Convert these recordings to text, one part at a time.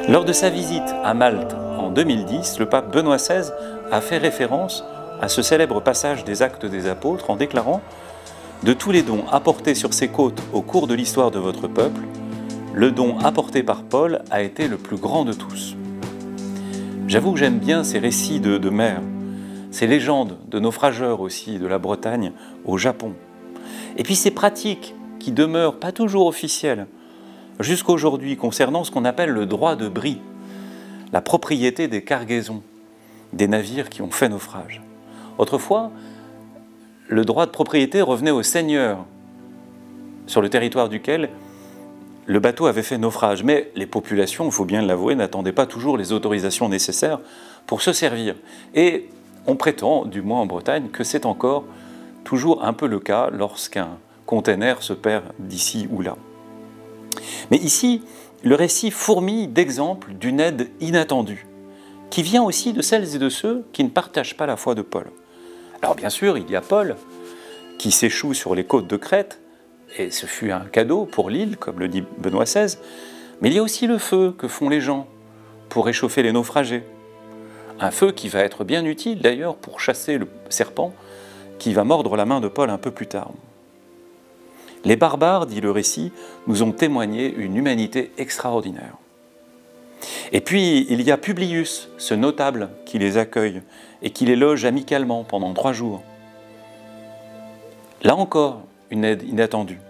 Lors de sa visite à Malte en 2010, le pape Benoît XVI a fait référence à ce célèbre passage des Actes des Apôtres en déclarant « De tous les dons apportés sur ces côtes au cours de l'histoire de votre peuple, le don apporté par Paul a été le plus grand de tous. » J'avoue que j'aime bien ces récits de mer, ces légendes de naufrageurs aussi de la Bretagne au Japon. Et puis ces pratiques qui demeurent pas toujours officielles jusqu'à aujourd'hui concernant ce qu'on appelle le droit de brie, la propriété des cargaisons, des navires qui ont fait naufrage. Autrefois, le droit de propriété revenait au seigneur sur le territoire duquel le bateau avait fait naufrage. Mais les populations, il faut bien l'avouer, n'attendaient pas toujours les autorisations nécessaires pour se servir. Et on prétend, du moins en Bretagne, que c'est encore toujours un peu le cas lorsqu'un container se perd d'ici ou là. Mais ici, le récit fourmille d'exemples d'une aide inattendue, qui vient aussi de celles et de ceux qui ne partagent pas la foi de Paul. Alors bien sûr, il y a Paul, qui s'échoue sur les côtes de Crète, et ce fut un cadeau pour l'île, comme le dit Benoît XVI, mais il y a aussi le feu que font les gens pour réchauffer les naufragés. Un feu qui va être bien utile d'ailleurs pour chasser le serpent qui va mordre la main de Paul un peu plus tard. Les barbares, dit le récit, nous ont témoigné une humanité extraordinaire. Et puis, il y a Publius, ce notable qui les accueille et qui les loge amicalement pendant 3 jours. Là encore, une aide inattendue.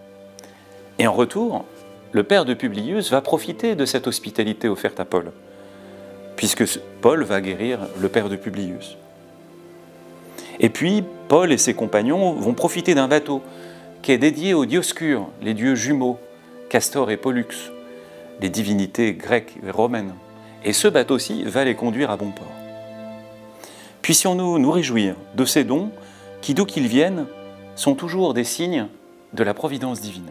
Et en retour, le père de Publius va profiter de cette hospitalité offerte à Paul, puisque Paul va guérir le père de Publius. Et puis, Paul et ses compagnons vont profiter d'un bateau qui est dédié aux Dioscures, les dieux jumeaux, Castor et Pollux, les divinités grecques et romaines. Et ce bateau-ci va les conduire à bon port. Puissions-nous nous réjouir de ces dons qui, d'où qu'ils viennent, sont toujours des signes de la providence divine.